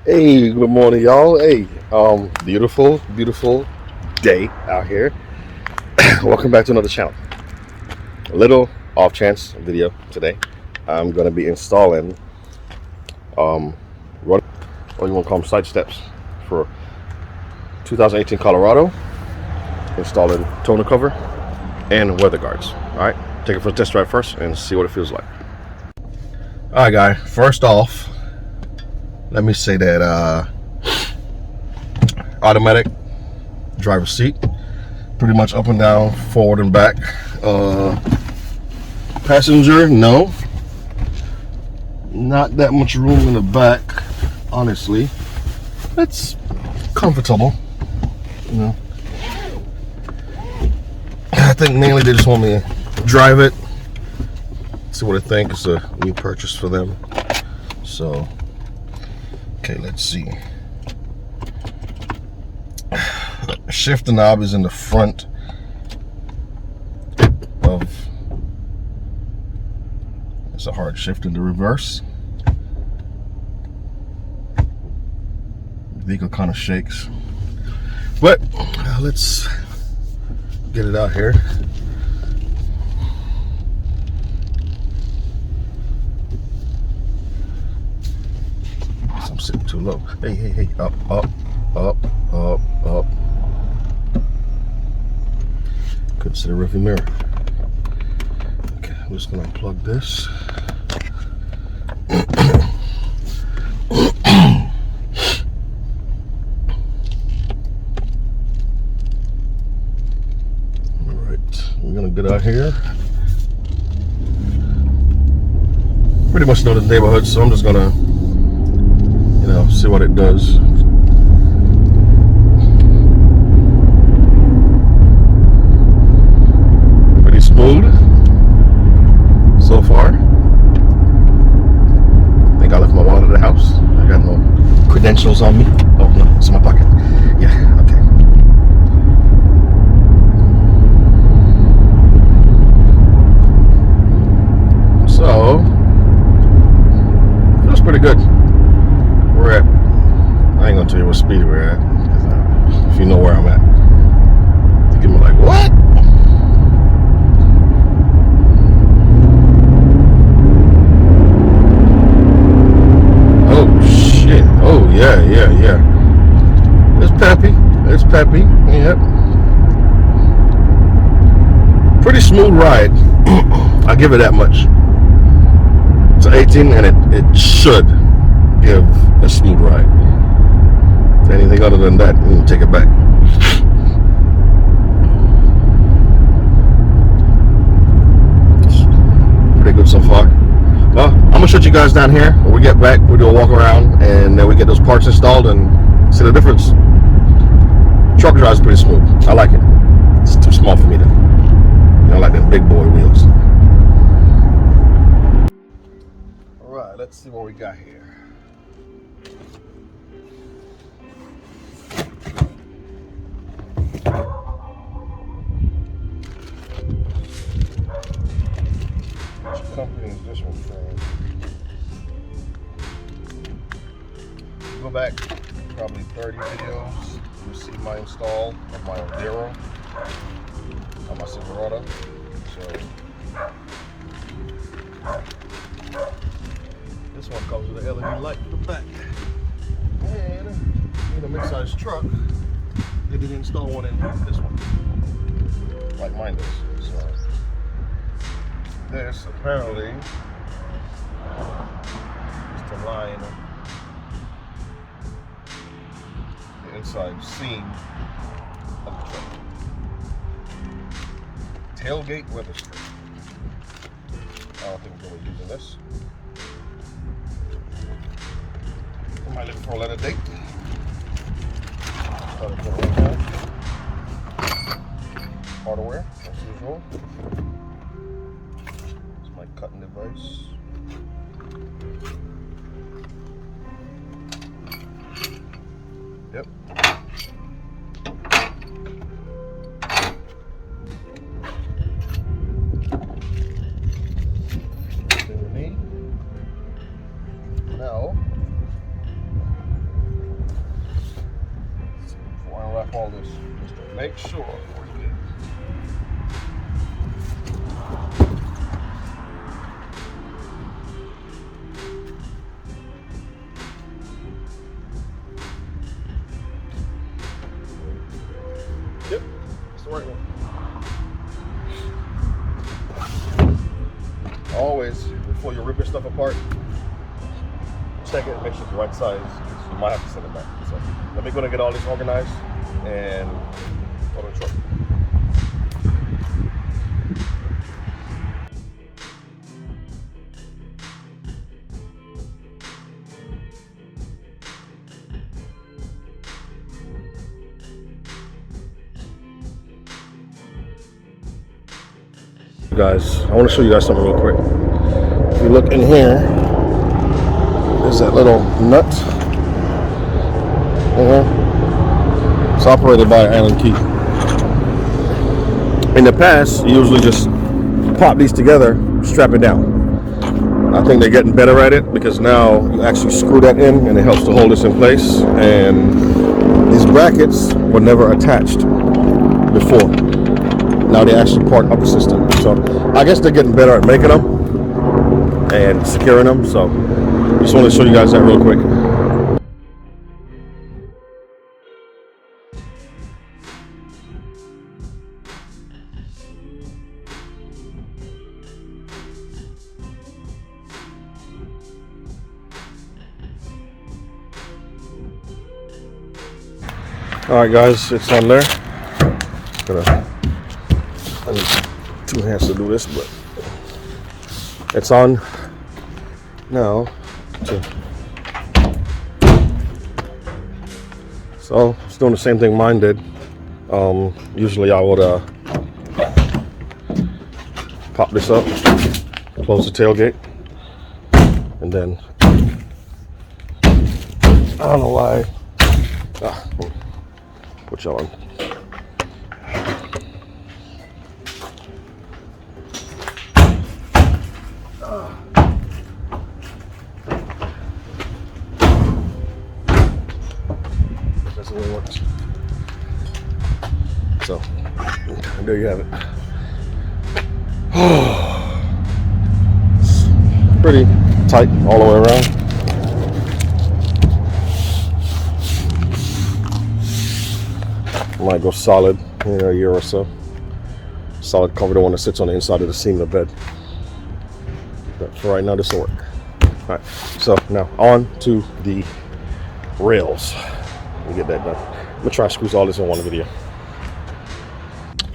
Hey, good morning, y'all. Hey, beautiful, beautiful day out here. Welcome back to another channel. A little off chance video today. I'm gonna be installing run, or you want to call them side steps for 2018 Colorado. Installing tonneau cover and weather guards. All right, take it for a test drive first and see what it feels like. All right, guys. First off, let me say that automatic driver's seat, pretty much up and down, forward and back. Passenger, no, not that much room in the back, honestly. It's comfortable, you know. I think mainly they just want me to drive it, see what I think. It's a new purchase for them. So, okay, let's see. Shift knob is in the front of. It's a hard shift in the reverse. The vehicle kind of shakes, but let's get it out here. I'm sitting too low. Hey, up, up, up, up, up. Couldn't see the rearview mirror. Okay, I'm just gonna unplug this. We're gonna get out here. Pretty much know the neighborhood, so I'm just gonna, see what it does. Pretty smooth so far. I think I left my wallet at the house. I got no credentials on me. Oh no, it's in my pocket. Yeah, okay. So, feels pretty good. We're at, I ain't gonna tell you what speed we're at, because if you know where I'm at, you give me like, what? Oh shit, oh yeah. It's peppy, yep. Pretty smooth ride, I'll give it that much. It's 18 and it should give a smooth ride. Anything other than that, you can take it back. It's pretty good so far. Well, I'm gonna show you guys down here. When we get back, we do a walk around and then we get those parts installed and see the difference. Truck drive is pretty smooth. I like it. It's too small for me though. I like them big boy wheels. Alright, let's see what we got here. Which company is this one from? Go back probably 30 videos. You'll see my install of my Zero on my Silverado. So this one comes with an LED light in the back. And in a mid-size truck, they didn't install one in this one, like mine does. So this apparently is to line the inside seam of the truck. Tailgate weather strip. I don't think we're going to be using this. I might look for a letter date. Hardware, as usual. It's my cutting device. Yep. Everything we need. Now, call this, is to make sure we're good. Yep, that's the right one. Always, before you're ripping stuff apart, check it, make sure it's the right size. You might have to send it back. So let me go and get all this organized and go to the truck. Guys, I want to show you guys something real quick. If you look in here, there's that little nut. It's operated by an Allen key. In the past, you usually just pop these together, strap it down. I think they're getting better at it because now you actually screw that in and it helps to hold this in place. And these brackets were never attached before. Now they're actually part of the system. So I guess they're getting better at making them and securing them. So just want to show you guys that real quick. Alright guys, it's on there. I need 2 hands to do this, but it's on now. So it's doing the same thing mine did. Usually I would pop this up, close the tailgate, and then I don't know why. Put y'all on. That's the way it works. So, there you have it. It's pretty tight all the way around. Might go solid in a year or so. Solid cover, the one that sits on the inside of the seam of the bed. But for right now, this will work. Alright, so now on to the rails. Let me get that done. I'm gonna try to squeeze all this in one video.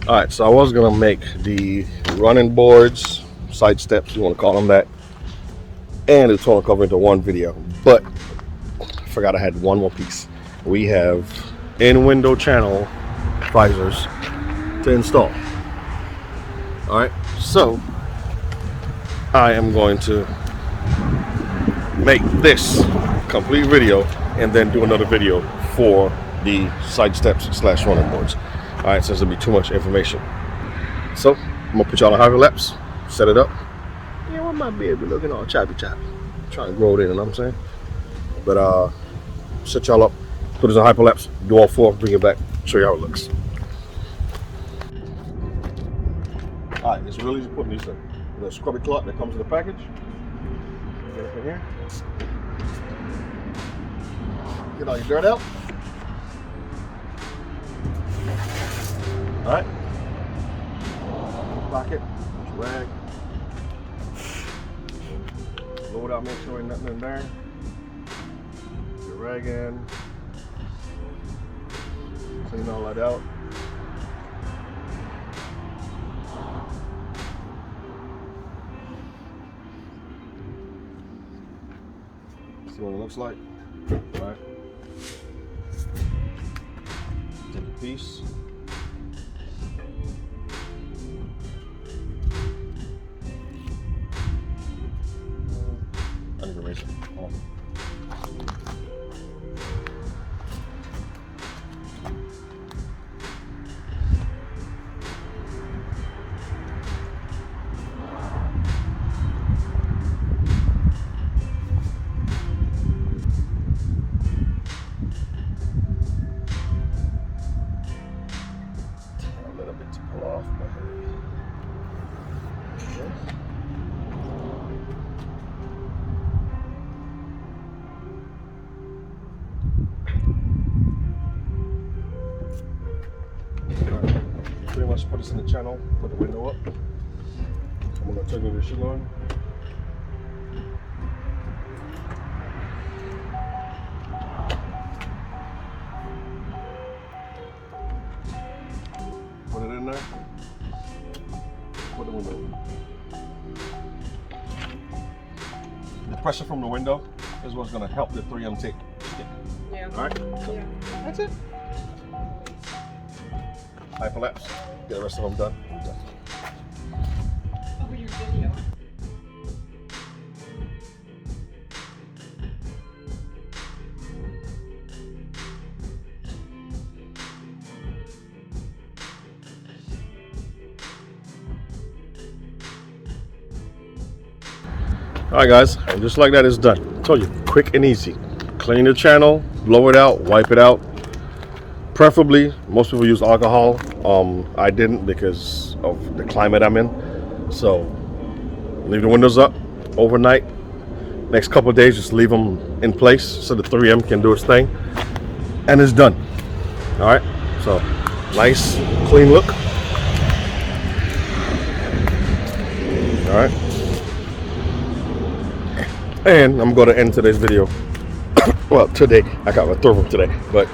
Alright, so I was gonna make the running boards, side steps, you want to call them that, and the tonneau cover into one video, but I forgot I had one more piece. We have in-window channel visors to install. Alright, so I am going to make this complete video and then do another video for the side steps / running boards. Alright, since there'll be too much information. So I'm gonna put y'all on hyperlapse, set it up. Yeah, well, my beard be looking all choppy. Trying to grow it in, you know what I'm saying? But set y'all up, put it on hyperlapse, do all 4, bring it back, show you how it looks. Alright, it's really just putting these in the scrubby cloth that comes in the package. Get it in here. Get all your dirt out. Alright. Pocket, rag. Load out, make sure ain't nothing in there. Your rag in. Clean all that out. See what it looks like. All right. Take a piece. I need to erase it. Oh. let's put this in the channel, put the window up. I'm gonna turn the shoe on. Put it in there. Put the window in. The pressure from the window is what's gonna help the 3M tape stick. Yeah. All right. So Yeah. that's it. Hyperlapse. Get the rest of them done. I'm done. Over your video. All right, guys, and just like that, it's done. I told you, quick and easy. Clean the channel, blow it out, wipe it out. Preferably, most people use alcohol. I didn't because of the climate I'm in. So, leave the windows up overnight. Next couple of days, just leave them in place so the 3M can do its thing. And it's done. All right, so nice, clean look. All right. And I'm going to end today's video. Well, today, I got my third one today, but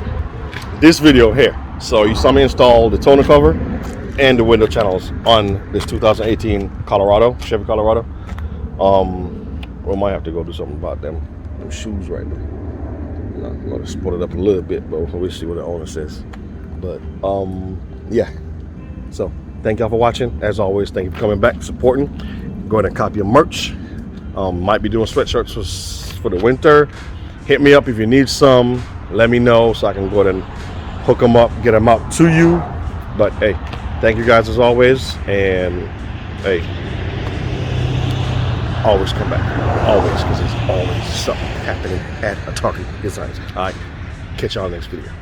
this video here. So you saw me install the tonneau cover and the window channels on this 2018 Colorado, Chevy Colorado. We might have to go do something about them shoes right there. I'm going to split it up a little bit, but we'll see what the owner says. But yeah. So thank y'all for watching. As always, thank you for coming back, supporting. Go ahead and copy your merch. Might be doing sweatshirts for the winter. Hit me up if you need some. Let me know so I can go ahead and hook them up, get them out to you. But hey, thank you guys as always. And hey, always come back. Always, because there's always something happening at a Target Designs. All right, catch y'all next video.